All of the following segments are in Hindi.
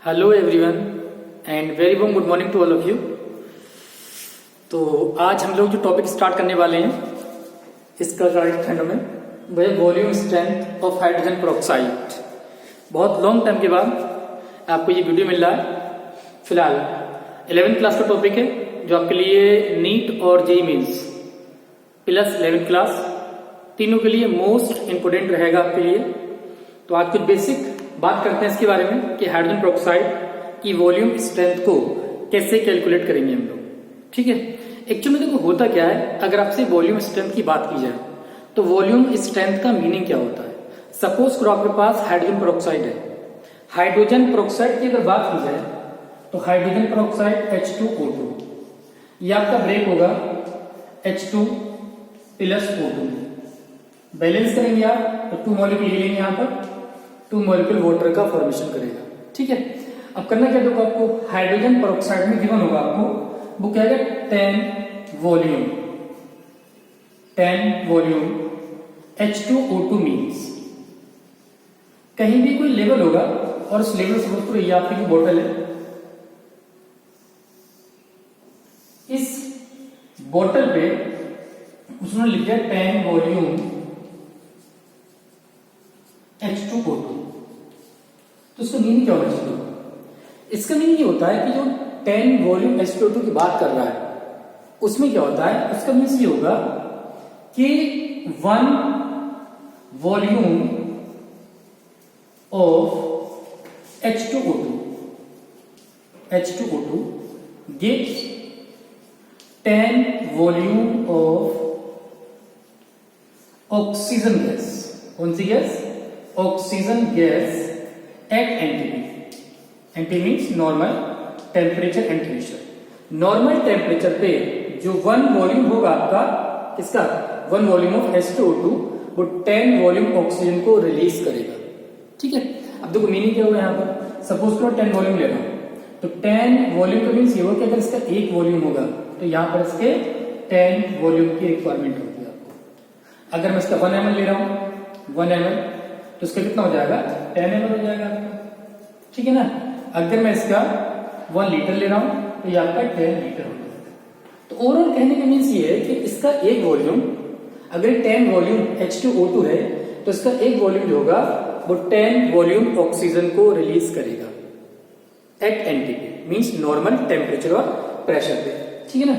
Hello everyone and very warm good morning to all of you. तो आज हम लोग जो टॉपिक स्टार्ट करने वाले हैं इसका राइट हैंड में वह volume strength of hydrogen peroxide. बहुत लॉन्ग टाइम के बाद आपको ये वीडियो मिल रहा है। फिलहाल 11th क्लास का टॉपिक है जो आपके लिए नीट और JEE mains plus 11th class तीनों के लिए मोस्ट इंपोर्टेंट रहेगा आपके लिए। तो आज कुछ बेसिक बात करते हैं इसके बारे में कि हाइड्रोजन पेरोक्साइड की वॉल्यूम स्ट्रेंथ को कैसे कैलकुलेट करेंगे हम लोग। ठीक है, एक्चुअली देखो होता क्या है, अगर आपसे वॉल्यूम स्ट्रेंथ की बात की जाए तो वॉल्यूम स्ट्रेंथ का मीनिंग क्या होता है। सपोज करो आपके पास हाइड्रोजन पेरोक्साइड है। हाइड्रोजन पेरोक्साइड की अगर बात की जाए तो हाइड्रोजन पेरोक्साइड H2O2, ये आपका ब्रेक होगा H2 प्लस O2। बैलेंस करेंगे आप तो 2 मॉलिक्यूल ले लेंगे, यहां पर 2 मॉलिक्यूल वाटर का फॉर्मेशन करेगा। ठीक है, अब करना क्या होगा आपको, हाइड्रोजन पेरोक्साइड में गिवन होगा आपको वो क्या है 10 वॉल्यूम H2O2 मीन्स कहीं भी कोई लेवल होगा और उस लेवल से सपोज करो ये आपकी जो बोतल है, इस बोतल पे उसने लिख दिया 10 वॉल्यूम H2O2। तो इसका मीनिंग क्या होना चाहिए? इसका मीनिंग ये होता है कि जो 10 वॉल्यूम H2O2 की बात कर रहा है उसमें क्या होता है, उसका मीन्स ये होगा कि 1 volume of H2O2 gives 10 volume of oxygen gas. कौन सी gas? Oxygen gas at NTP. NT means normal temperature and pressure. Normal temperature पे जो 1 वॉल्यूम होगा आपका, किसका 1 वॉल्यूम ऑफ H2O2, वो 10 वॉल्यूम ऑक्सीजन को रिलीज करेगा। ठीक है, अब देखो मीनिंग क्या हुआ यहाँ पर, सपोज करो 10 वॉल्यूम ले रहा हूं तो 10 वॉल्यूम का मीन्स ये होगा कि अगर इसका 1 वॉल्यूम होगा तो यहां पर इसके 10 वॉल्यूम की रिक्वायरमेंट होगी आपको। अगर मैं इसका 1 ml ले रहा हूं 1 ml तो इसका कितना हो जाएगा 10 ml हो जाएगा आपका। ठीक है ना, अगर मैं इसका 1 लीटर ले रहा हूं तो ये आपका 10 लीटर हो जाएगा। तो ओवरऑल कहने का मीन्स ये है कि इसका एक वॉल्यूम, अगर 10 वॉल्यूम H2O2 है तो इसका एक वॉल्यूम जो होगा वो 10 वॉल्यूम ऑक्सीजन को रिलीज करेगा at NTP means normal temperature और प्रेशर पे। ठीक है ना,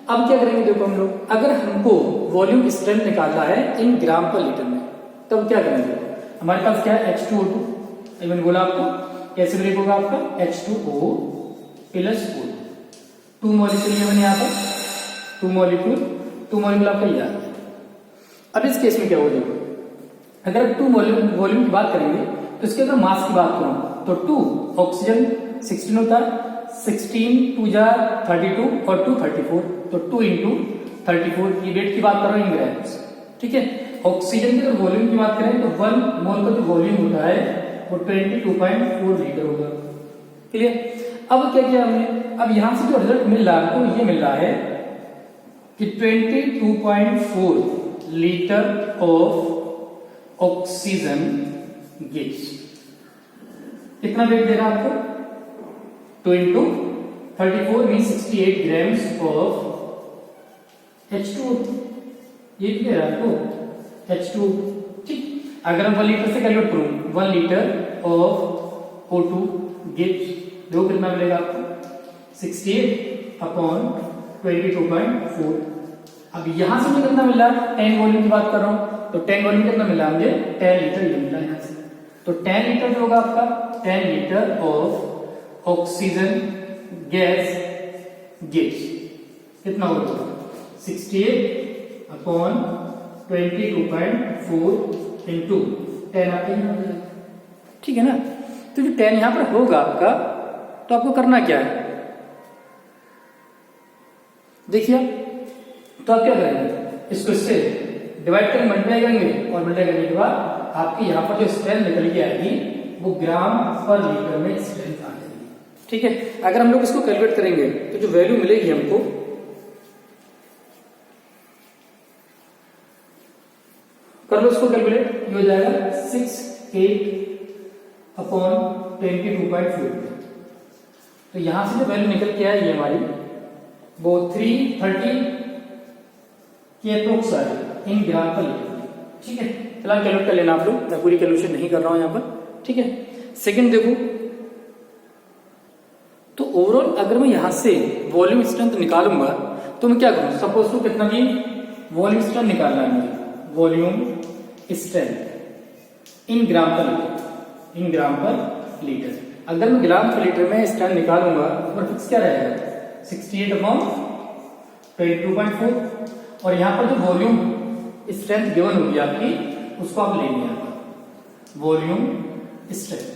अब क्या करेंगे देखो हम लोग, अगर हमको वॉल्यूम स्ट्रेंथ निकालना है इन ग्राम पर लीटर में तब क्या करेंगे, हमारे पास क्या है H2O2, मैंने बोला आपको कैसे ब्रेक होगा आपका H2O प्लस O2। 2 मॉलिक्यूल ये बने यहाँ पर 2 मॉलिक्यूल आपका ये आ गया। अब इस केस में क्या होगा, अगर 2 वॉल्यूम की बात करेंगे तो इसके अगर मास की बात करूं तो 2 ऑक्सीजन 16 होता है, 16 2 जा 32 और 2 34, तो 2 इंटू 34 की वेट की बात कर रहे हैं ग्राम्स। ठीक है, ऑक्सीजन के अगर वॉल्यूम की बात करें तो 1 मोल का जो वॉल्यूम होता है वो 22.4 लीटर होगा। क्लियर? अब क्या किया हमने, अब यहां से जो रिजल्ट मिल रहा है आपको ये मिल रहा है कि 22.4 लीटर ऑफ ऑक्सीजन गैस। कितना वेट दे रहा है आपको 2 into 34 mean 68 grams of H2O2। ये दे रहा है आपको H2O2। ठीक, अगर हम 1 लीटर से कैलकुलेट करूं 1 लीटर ऑफ O2 गिव्स, देखो कितना मिलेगा आपको 68 अपॉन 22.4। अब यहां से मुझे कितना मिल रहा है, 10 वॉल्यूम की बात कर रहा हूं तो 10 वॉल्यूम कितना मिला मुझे 10 लीटर ये मिला यहां से। तो 10 लीटर जो होगा आपका 10 लीटर ऑफ ऑक्सीजन गैस कितना होगा 68 अपॉन 22.4 इंटू 10 आपका हो जाएगा। ठीक है ना, तो जो 10 यहां पर होगा आपका तो आपको करना क्या है, देखिए तो आप क्या करेंगे, इसको इससे डिवाइड करके मल्टीप्लाई करेंगे और मल्टीप्लाई करने के बाद आपकी यहां पर जो स्ट्रेंथ निकल के आएगी वो ग्राम पर लीटर में स्ट्रेंथ आ जाएगी। ठीक है, अगर हम लोग इसको कैलकुलेट करेंगे तो जो वैल्यू मिलेगी हमको कर लो इसको कैलकुलेट, ये हो जाएगा 68 अपॉन 22.4। तो यहां से जो वैल्यू निकल के आई ये हमारी वो 330 के अप्रोक्स आ रही इन ग्राम पर लीटर। ठीक है, फिलहाल कैलकुलेट कर लेना आप लोग, मैं पूरी कैलकुलेशन नहीं कर रहा हूं यहां पर। ठीक है, सेकंड देखो, तो ओवरऑल अगर मैं यहां से वॉल्यूम स्ट्रेंथ निकालूंगा तो मैं क्या करूं, सपोज टू कितना भी वॉल्यूम स्ट्रेंथ निकालना है मुझे, वॉल्यूम स्ट्रेंथ इन ग्राम पर लीटर, इन ग्राम पर लीटर। अगर मैं ग्राम पर लीटर में स्ट्रेंथ निकालूंगा तो फिक्स क्या रहेगा 68/22.4 और यहाँ पर जो वॉल्यूम स्ट्रेंथ गिवन होगी आपकी उसको आप लेंगे यहाँ पर वॉल्यूम स्ट्रेंथ।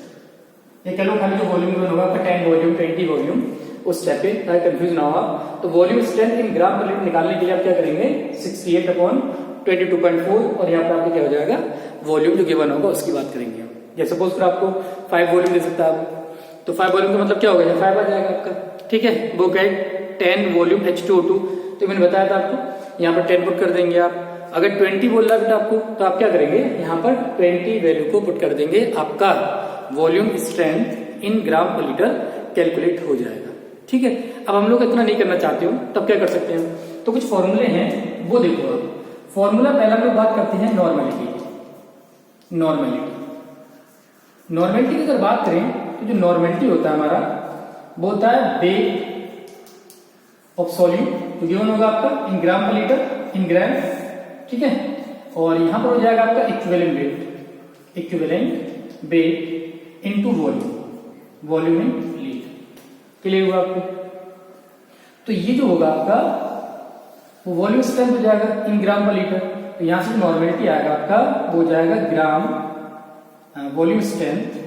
ये कह लो खाली जो वॉल्यूम गिवन होगा आपका 10 वॉल्यूम 20 वॉल्यूम उस स्टेप पे ताकि कंफ्यूज ना हो। तो वॉल्यूम स्ट्रेंथ इन ग्राम पर लीटर निकालने के लिए आप क्या करेंगे 68/22.4 और यहाँ पर आपको क्या हो जाएगा वॉल्यूम जो गिवन होगा उसकी बात करेंगे हम। जैसे सपोज कर आपको 5 वॉल्यूम दे सकता है तो 5 वॉल्यूम का मतलब क्या होगा 5 आ जाएगा आपका। ठीक है, वो क्या 10 वॉल्यूम H2O2 तो मैंने बताया था आपको, यहाँ पर 10 पुट कर देंगे आप। अगर 20 बोल रहा है बेटा आपको तो आप क्या करेंगे यहाँ पर 20 वैल्यू को पुट कर देंगे, आपका वॉल्यूम स्ट्रेंथ इन ग्राम पर लीटर कैलकुलेट हो जाएगा। ठीक है, अब हम लोग इतना नहीं करना चाहते हो तब क्या कर सकते हैं, तो कुछ फॉर्मूले हैं वो देखो आप। फॉर्मूला पहला हम लोग बात करते हैं नॉर्मेलिटी। नॉर्मेलिटी की अगर बात करें तो जो नॉर्मेलिटी होता है हमारा वो होता है वेट ऑफ सॉल्यूट, तो गिवन होगा आपका इन ग्राम पर लीटर, इन ग्राम। ठीक है, और यहां पर हो जाएगा आपका equivalent weight into volume, volume in litre. Clear हुआ आपको? तो ये जो होगा आपका वो वॉल्यूम स्ट्रेंथ हो जाएगा इन ग्राम पर लीटर। तो यहां से नॉर्मेलिटी आएगा आपका वो हो जाएगा ग्राम वॉल्यूम स्ट्रेंथ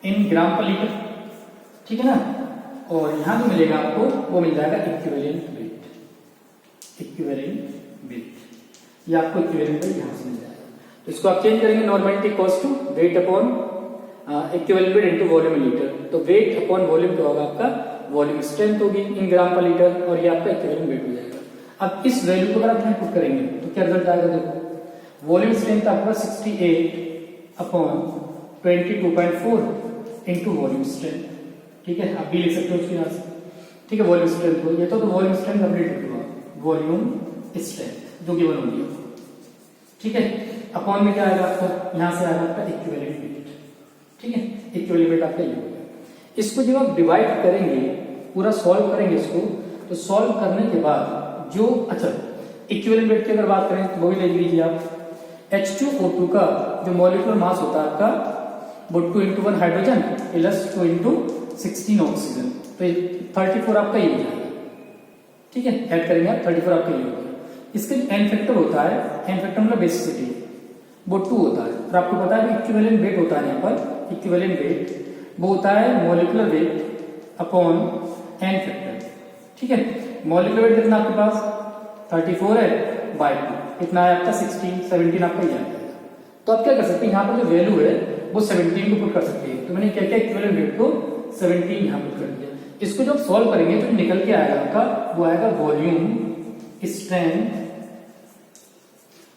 इन ग्राम पर लीटर। ठीक है ना, और यहां जो मिलेगा आपको वो मिल जाएगा इक्विवेलेंट वेट, ये आपको इक्विवेलेंट वेट यहां से मिल जाएगा। तो इसको आप चेंज करेंगे normality equals to weight upon equivalent weight into volume in litre. तो वेट अपॉन वॉल्यूम क्या होगा आपका वॉल्यूम स्ट्रेंथ होगी इन ग्राम पर लीटर और ये आपका इक्विवेलेंट वेट हो जाएगा। अब इस वैल्यू को अगर आप यहां पुट करेंगे तो क्या रिजल्ट आएगा, देखो वॉल्यूम स्ट्रेंथ आपका 68/22.4 इनटू वॉल्यूम स्ट्रेंथ। ठीक है, आप भी लिख सकते हो उसके यहां से। ठीक है, वॉल्यूम स्ट्रेंथ हो ये तो वॉल्यूम स्ट्रेंथ कंप्लीट होगा, वॉल्यूम स्ट्रेंथ जो गिवन होगी। ठीक है, अपॉन में क्या आएगा आपका यहां से आएगा आपका इक्विवेलेंट वेट। ठीक है, इक्विवेलेंट वेट आपका ये हो गया। इसको जब आप डिवाइड करेंगे पूरा सॉल्व करेंगे इसको, तो सॉल्व करने के बाद जो अच्छा इक्विवेलेंट वेट की अगर बात करें तो वो भी देख लीजिए आप। H2O2 का जो मॉलिक्यूलर मास होता है आपका वो 2 × 1 हाइड्रोजन प्लस 2 × 16 ऑक्सीजन, तो 34 आपका ये हो जाएगा। ठीक है, ऐड करेंगे आप 34 आपका ये हो जाएगा। इसका जो एन फैक्टर होता है, एन फैक्टर मतलब बेसिसिटी, वो 2 होता है। और आपको पता है इक्विवेलेंट वेट होता है यहाँ पर, इक्विवेलेंट वेट वो होता है molecular weight upon N factor. ठीक है, मॉलिक्यूलर वेट कितना आपके पास 34 है बाय 2, कितना है आपका 16, 17 आपका ही आ जाएगा। तो आप क्या कर सकते हैं यहाँ पर जो वैल्यू है वो 17 को पुट कर सकते हैं। तो मैंने क्या क्या इक्विवेलेंट वेट को 17 यहाँ पुट कर दिया। इसको जब सॉल्व करेंगे तो निकल के आएगा आपका वो आएगा वॉल्यूम स्ट्रेंथ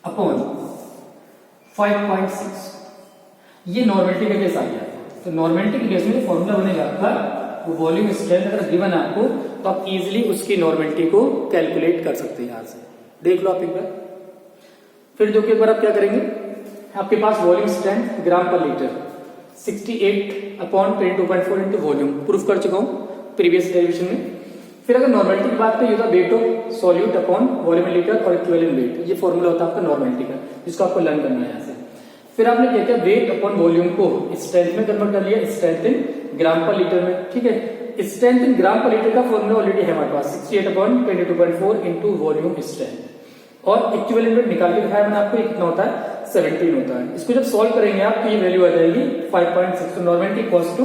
अपॉन 5.6। ये नॉर्मेलिटी का केस आ गया। तो नॉर्मेलिटी के केस में फॉर्मूला बनेगा आपका वो वॉल्यूम स्ट्रेंथ अगर गिवन है आपको तो आप इजीली उसकी नॉर्मेलिटी को कैलकुलेट कर सकते हैं। यहां से देख लो आप एक बार। फिर जो कि एक बार आप क्या करेंगे, आपके पास वॉल्यूम स्ट्रेंथ ग्राम पर लीटर 68/22.4 इंटू वॉल्यूम प्रूफ कर चुका हूं प्रीवियस डेरिवेशन में। फिर अगर नॉर्मेलिटी की बात करिए तो weight of solute upon volume litre और इक्विवेलेंट वेट, ये फॉर्मूला होता है आपका नॉर्मेलिटी का, जिसको आपको लर्न करना है यहाँ से। फिर आपने क्या किया, वेट अपॉन वॉल्यूम को स्ट्रेंथ में कन्वर्ट कर लिया, स्ट्रेंथ इन ग्राम पर लीटर में। ठीक है, स्ट्रेंथ इन ग्राम पर लीटर का फॉर्मूला ऑलरेडी है हमारे पास 68/22.4 इंटू वॉल्यूम स्ट्रेंथ। और इक्विवेलेंट वेट निकाल के दिखाया मैंने आपको, कितना होता है 17 होता है। इसको जब सॉल्व करेंगे आप तो ये वैल्यू आ जाएगी 5.6। तो normality equals to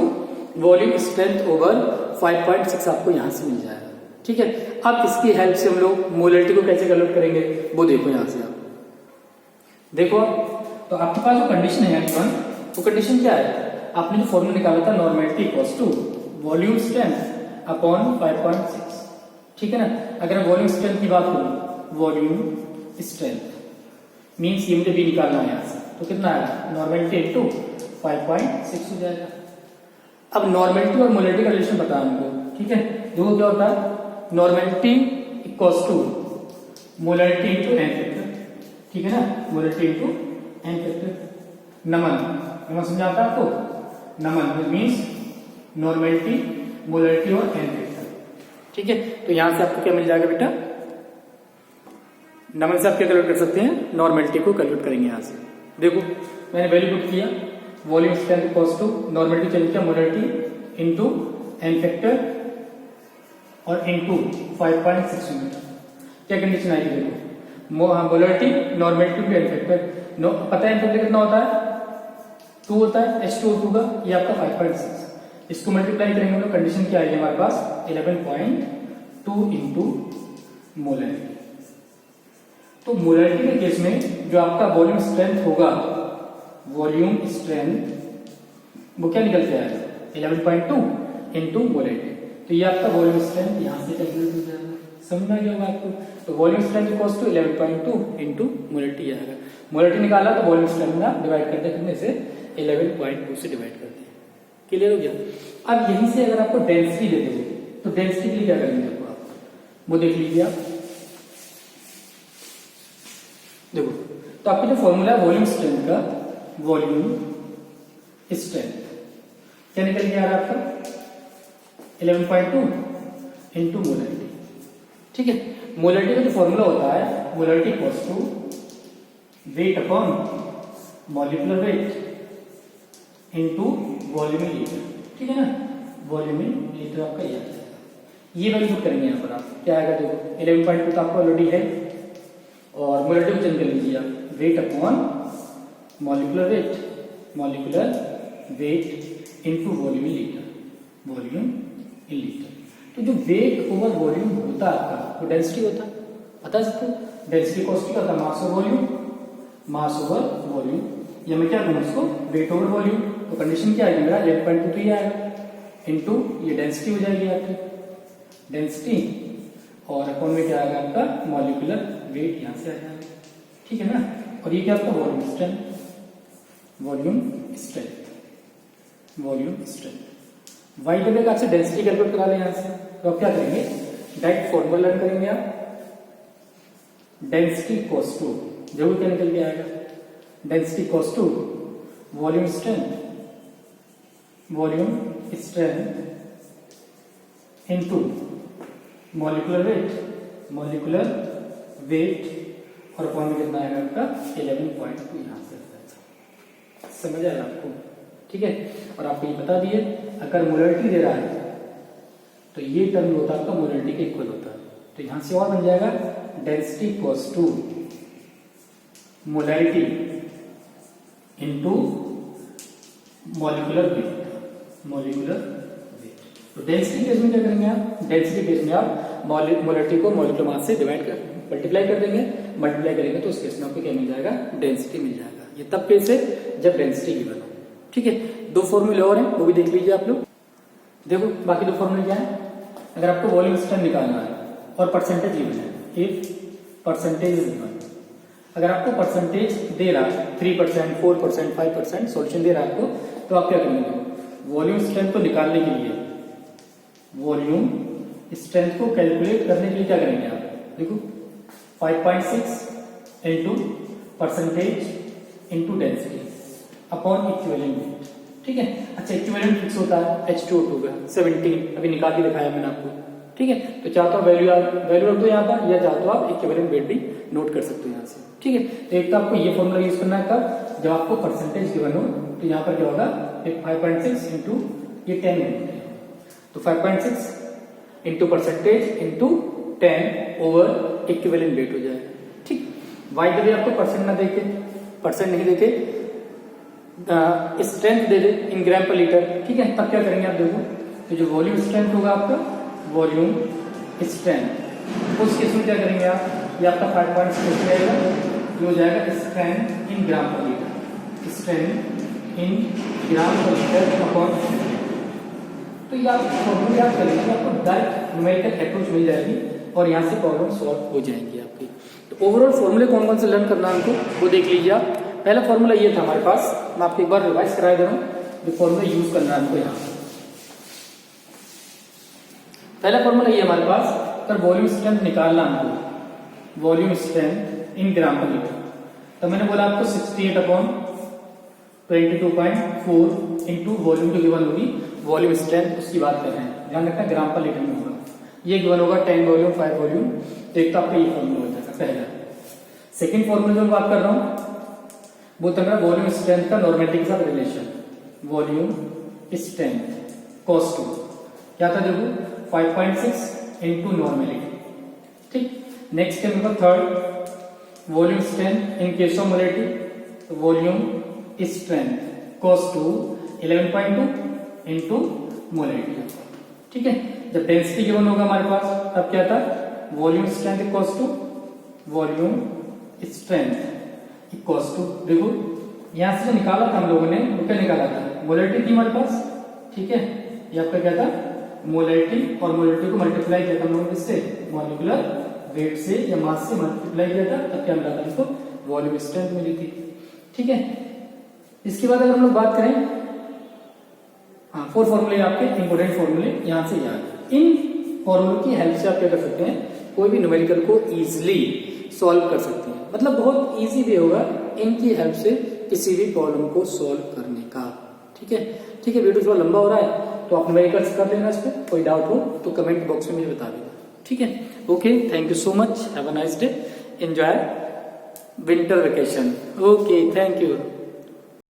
volume strength over 5.6 आपको यहां से मिल जाएगा। ठीक है, अब इसकी हेल्प से हम लोग मोलरिटी को कैसे कैलकुलेट करेंगे वो देखो यहां से आप देखो। तो आपके पास जो कंडीशन है वो कंडीशन क्या है, आपने जो फॉर्मूला निकाला था normality equals to volume strength upon 5.6। ठीक है ना, अगर मैं वॉल्यूम स्ट्रेंथ की बात करूं, वॉल्यूम स्ट्रेंथ मीन्स ये मुझे भी निकालना है यहां से। तो कितना आएगा, नॉर्मेलिटी इंटू 5.6 हो जाएगा। अब नॉर्मेलिटी और मोलरिटी का रिलेशन पता है हमको, ठीक है। देखो क्या होता है, normality equals to molarity into N factor, ठीक है ना, molarity into N factor. Naman समझा आता है आपको, नमन मीन्स नॉर्मेलिटी, मोलरिटी और एन फैक्टर, ठीक है। तो यहां से आपको क्या मिल जाएगा बेटा, नमन से आप क्या कैलकुलेट कर सकते हैं, नॉर्मेलिटी को कैलकुलेट करेंगे यहां से। देखो मैंने वैल्यू पुट किया, volume strength equals to normality change किया, मोलरिटी इंटू एन फैक्टर और इंटू 5.6 मीटर। क्या कंडीशन आएगी, देखो molarity normality to N factor, पता है एन फैक्टर कितना होता है, 2 होता है, H2O2 का, ये आपका 5.6। इसको मल्टीप्लाई करेंगे तो कंडीशन क्या आएगी हमारे पास, 11.2 इंटू मोलरिटी। तो मोलरिटी के केस में जो आपका वॉल्यूम स्ट्रेंथ होगा, वॉल्यूम स्ट्रेंथ वो क्या निकल के आएगा, 11.2 इंटू मोलरिटी। तो ये आपका वॉल्यूम स्ट्रेंथ यहां से कैलकुलेट हो जाएगा, समझ में आ गया होगा आपको। तो volume strength equals to 11.2 into molarity आएगा। मोलरिटी निकाला तो वॉल्यूम स्ट्रेंथ ना डिवाइड कर दे, कितने से 11.2 से डिवाइड कर दिया, क्लियर हो गया। अब यहीं से अगर आपको डेंसिटी दे दे तो डेंसिटी के लिए क्या करेंगे आपको, आप वो देख लीजिए आप, देखो तो आपका जो फॉर्मूला है वॉल्यूम स्ट्रेंथ का, वॉल्यूम स्ट्रेंथ क्या निकल गया आपका 11.2 इंटू मोलरिटी, ठीक है। मोलरिटी का जो फॉर्मूला होता है, molarity equals to weight upon molecular weight into volume in litre, ठीक है ना, वॉल्यूम इन लीटर आपका ये आ जाएगा। ये वैल्यू पुट करेंगे यहाँ पर, आप क्या आएगा, देखो 11.2 तो आपको ऑलरेडी है, और मोलरिटी को चेंज कर लीजिए आप, wait upon molecular weight into volume in litre, volume in litre. तो जो वेट ओवर वॉल्यूम होता है आपका, वो डेंसिटी होता है, बता सकते हो, डेंसिटी कॉस्ट क्या होता है, मास ओवर वॉल्यूम, मास ओवर वॉल्यूम, या मैं क्या कहूँ इसको, वेट ओवर वॉल्यूम। तो कंडीशन क्या आएगी मेरा, 11.2 तो ये आएगा इंटू ये डेंसिटी हो जाएगी आपकी, डेंसिटी, और अपॉन में क्या आएगा आपका मॉलिक्यूलर वेट, यहां से आ जाएगा, ठीक है ना। और ये क्या आपका volume strength, volume strength Y double आपसे डेंसिटी कैलकुलेट करा लें यहां से। तो आप क्या करेंगे, डायरेक्ट फॉर्मूला लर्न करेंगे आप, डेंसिटी कॉस टू, जरूर क्या निकल के आएगा, density cos two volume strength into molecular weight और अपॉन में कितना आएगा आपका 11.2 यहां से आएगा, समझ आएगा आपको, ठीक है। और आपको ये बता दिए, अगर मोलरिटी दे रहा है तो ये टर्म होता है आपका मोलरिटी के इक्वल होता है। तो यहां से और बन जाएगा density equals to molarity into molecular weight. तो डेंसिटी केस में क्या करेंगे आप, डेंसिटी केस में आप मोलरिटी को मॉलिक्यूलर मास से डिवाइड कर मल्टीप्लाई कर देंगे, मल्टीप्लाई करेंगे तो उस केस में आपको क्या मिल जाएगा, डेंसिटी मिल जाएगा। ये तब केस है जब डेंसिटी गिवन हो, ठीक है। 2 फॉर्मूले और हैं, वो भी देख लीजिए आप लोग। देखो बाकी 2 फॉर्मूले क्या है, अगर आपको वॉल्यूम स्ट्रेंथ निकालना है और परसेंटेज गिवन है, इफ परसेंटेज इज गिवन, अगर आपको परसेंटेज दे रहा है 3%, 4%, 5% सॉल्यूशन दे रहा है आपको, तो आप क्या करेंगे, वॉल्यूम स्ट्रेंथ को निकालने के लिए, वॉल्यूम स्ट्रेंथ को कैलकुलेट करने के लिए क्या करेंगे आप, देखो 5.6 into percentage into density upon equivalent wait, ठीक है। अच्छा इक्विवेलेंट फिक्स होता है H2O2 का 17, अभी निकाल के दिखाया मैंने आपको, ठीक है। तो चाहे तो वैल्यू रख दो यहाँ पर, या चाहे तो आप इक्विवेलेंट वेट भी नोट कर सकते हो यहाँ से, ठीक है। तो एक तो आपको ये फॉर्मूला यूज करना है कब, जब आपको परसेंटेज गिवन हो, तो यहाँ पर क्या होगा, 5.6 इंटू ये 10 मिनट, तो 5.6 into percentage into 10 over equivalent weight हो जाएगा, ठीक। वाई कभी आपको परसेंट ना देखे, परसेंट नहीं देखे, स्ट्रेंथ दे दे इन ग्राम पर लीटर, ठीक है। तब क्या करेंगे आप, देखो तो जो वॉल्यूम स्ट्रेंथ होगा आपका, वॉल्यूम स्ट्रेंथ, उस केस में क्या करेंगे आप, ये आपका 5.6 रहेगा, जो हो जाएगा स्ट्रेंथ इन ग्राम पर लीटर, स्ट्रेंथ इन ग्राम पर लीटर अपॉन। तो ये आप फॉर्मूले याद करेंगे, आपको डायरेक्ट न्यूमेरिकल अप्रोच मिल जाएगी और यहाँ से प्रॉब्लम सॉल्व हो जाएंगी आपकी। तो ओवरऑल फॉर्मूले कौन कौन से लर्न करना है हमको, वो देख लीजिए आप। पहला फॉर्मूला ये था हमारे पास, मैं आपको एक बार रिवाइज करा दे रहा हूँ जो फॉर्मूला यूज करना है हमको यहाँ। पहला फॉर्मूला ये हमारे पास, अगर वॉल्यूम स्ट्रेंथ निकालना हमको, वॉल्यूम स्ट्रेंथ इन ग्राम पर लीटर, तो मैंने बोला आपको 68/22.4 इंटू वॉल्यूम जो गिवन होगी, वॉल्यूम स्ट्रेंथ उसकी बात कर रहे हैं, ध्यान रखना ग्राम पर लीटर में होगा। ये गिवन होगा 10 वॉल्यूम 5 वॉल्यूम, तो एक तो आपका ये फॉर्मूला हो जाएगा पहला। सेकेंड फॉर्मूला जो मैं बात कर रहा हूँ वो था मेरा वॉल्यूम स्ट्रेंथ का नॉर्मेलिटी के साथ रिलेशन, वॉल्यूम स्ट्रेंथ cos 2 क्या था देखो 5.6 इंटू नॉर्मेलिटी, ठीक। नेक्स्ट है मेरे third volume strength in case of molarity, तो volume strength cos 2 11.2 into molarity, ठीक है। जब डेंसिटी गिवन होगा हमारे पास तब क्या था, volume strength cos 2 volume strength cos 2, देखो यहां से जो निकाला था हम लोगों ने वो क्या निकाला था, मोलैरिटी थी हमारे पास, ठीक है। ये आपका क्या था, मोलैरिटी, और मोलैरिटी को मल्टीप्लाई किया था हम लोगों ने किससे, मॉलिक्यूलर वेट से या मास से मल्टीप्लाई किया था, तब क्या मिला था इसको, वॉल्यूम स्ट्रेंथ मिली थी, ठीक है। इसके बाद अगर हम लोग बात करें, हाँ 4 फॉर्मूले आपके इंपोर्टेंट फॉर्मूले यहां से याद, इन फॉर्मूले की हेल्प से आप क्या कर सकते हैं, कोई भी न्यूमेरिकल को इजिली सॉल्व कर सकते हैं, मतलब बहुत इजी वे होगा इनकी हेल्प से किसी भी प्रॉब्लम को सॉल्व करने का, ठीक है। ठीक है, वीडियो थोड़ा लंबा हो रहा है तो आप न्यूमेरिकल्स कर लेना, इस पर कोई डाउट हो तो कमेंट बॉक्स में मुझे बता देना, ठीक है। Okay, thank you so much, have a nice day, enjoy winter vacation. Okay, thank you.